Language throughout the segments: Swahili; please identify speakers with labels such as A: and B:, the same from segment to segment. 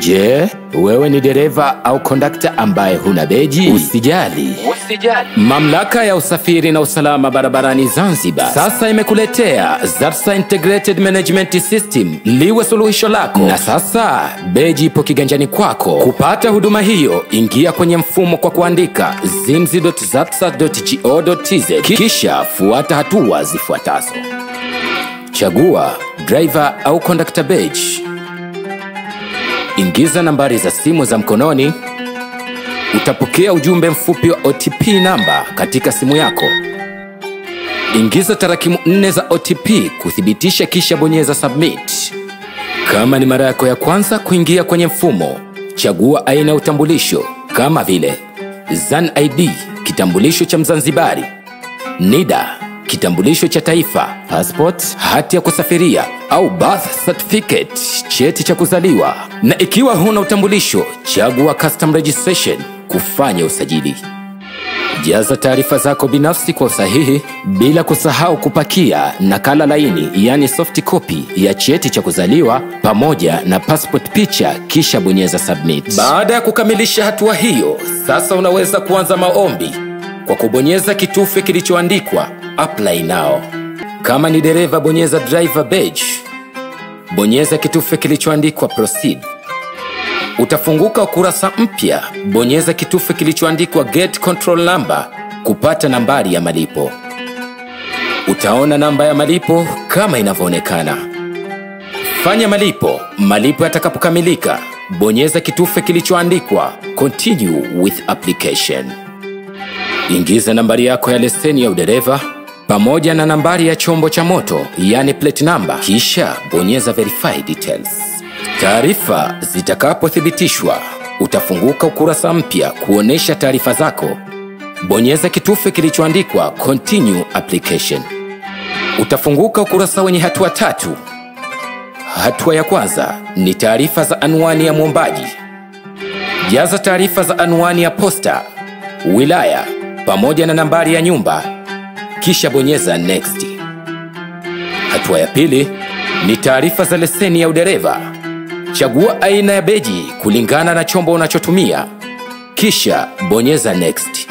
A: Je, wewe ni dereva au kondakta ambaye huna beji? Usijali. Mamlaka ya usafiri na usalama barabarani Zanzibar sasa imekuletea ZATSA Integrated Management System liwe suluhisho lako. Na sasa beji ipo kiganjani kwako. Kupata huduma hiyo, ingia kwenye mfumo kwa kuandika zimzi.zatsa.go.tz kisha fuata hatua zifuatazo. Chagua driver au conductor badge. Ingiza nambari za simu za mkononi. Utapokea ujumbe mfupi wa OTP namba katika simu yako. Ingiza tarakimu 4 za OTP kuthibitisha kisha bonyeza submit. Kama ni mara yako ya kwanza kuingia kwenye mfumo, chagua aina ya utambulisho kama vile ZAN ID, kitambulisho cha Mzanzibari, NIDA, kitambulisho cha taifa, passport, hati ya kusafiria au birth certificate, cheti cha kuzaliwa. Na ikiwa huna utambulisho, chagua custom registration kufanya usajili. Jaza taarifa zako binafsi kwa usahihi bila kusahau kupakia nakala laini, yani soft copy ya cheti cha kuzaliwa pamoja na passport picha kisha bonyeza submit. Baada ya kukamilisha hatua hiyo, sasa unaweza kuanza maombi kwa kubonyeza kitufe kilichoandikwa apply now. Kama ni dereva, bonyeza driver badge. Bonyeza kitufe kilichoandikwa proceed. Utafunguka ukurasa mpya. Bonyeza kitufe kilichoandikwa get control number kupata nambari ya malipo. Utaona namba ya malipo kama inavyoonekana. Fanya malipo. Malipo yatakapokamilika, bonyeza kitufe kilichoandikwa continue with application. Ingiza nambari yako ya leseni ya udereva pamoja na nambari ya chombo cha moto, yani plate number, kisha bonyeza verify details. Taarifa zitakapothibitishwa, utafunguka ukurasa mpya kuonesha taarifa zako. Bonyeza kitufe kilichoandikwa continue application. Utafunguka ukurasa wenye hatua 3. Hatua ya kwanza ni taarifa za anwani ya mwombaji. Jaza taarifa za anwani ya posta, wilaya pamoja na nambari ya nyumba, kisha bonyeza next. Hatua ya pili ni taarifa za leseni ya udereva. Chagua aina ya beji kulingana na chombo unachotumia, kisha bonyeza next.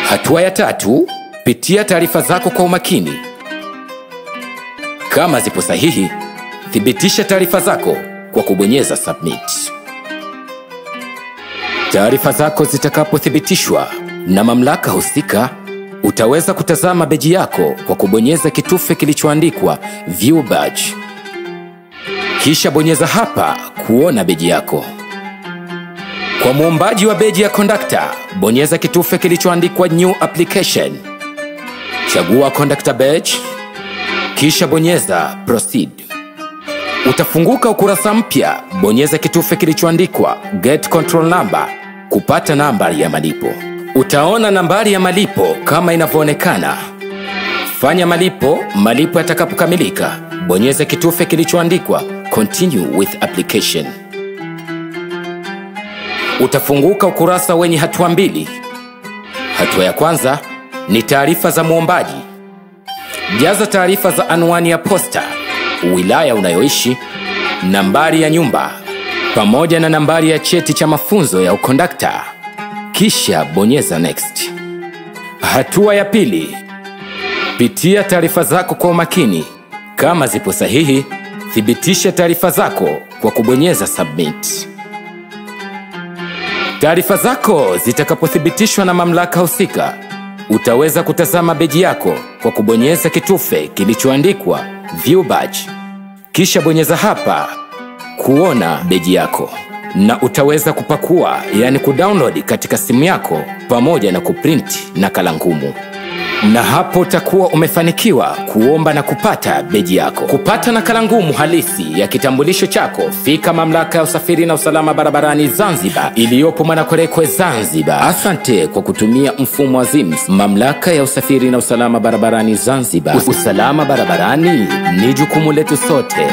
A: Hatua ya 3, pitia taarifa zako kwa umakini. Kama zipo sahihi, thibitisha taarifa zako kwa kubonyeza submit. Taarifa zako zitakapothibitishwa na mamlaka husika, utaweza kutazama beji yako kwa kubonyeza kitufe kilichoandikwa view badge. Kisha bonyeza hapa kuona beji yako. Kwa muombaji wa beji ya conductor, bonyeza kitufe kilichoandikwa new application. Chagua conductor badge, kisha bonyeza proceed. Utafunguka ukurasa mpya. Bonyeza kitufe kilichoandikwa get control number kupata nambari ya malipo. Utaona nambari ya malipo kama inavyoonekana. Fanya malipo. Malipo yatakapokamilika, bonyeza kitufe kilichoandikwa continue with application. Utafunguka ukurasa wenye hatua 2. Hatua ya kwanza ni taarifa za muombaji. Jaza taarifa za anwani ya posta, wilaya unayoishi, nambari ya nyumba pamoja na nambari ya cheti cha mafunzo ya ukondakta, kisha bonyeza next. Hatua ya pili, pitia taarifa zako kwa umakini. Kama zipo sahihi, thibitisha taarifa zako kwa kubonyeza submit. Taarifa zako zitakapothibitishwa na mamlaka husika, utaweza kutazama beji yako kwa kubonyeza kitufe kilichoandikwa view badge, kisha bonyeza hapa kuona beji yako. Na utaweza kupakua, yani kudownload katika simu yako pamoja na kuprint nakala ngumu. Na hapo utakuwa umefanikiwa kuomba na kupata beji yako. Kupata nakala ngumu halisi ya kitambulisho chako, fika mamlaka ya usafiri na usalama barabarani Zanzibar iliyopo Mwanakwerekwe Zanzibar. Asante kwa kutumia mfumo wa ZIMS. Mamlaka ya usafiri na usalama barabarani Zanzibar. Usalama barabarani ni jukumu letu sote.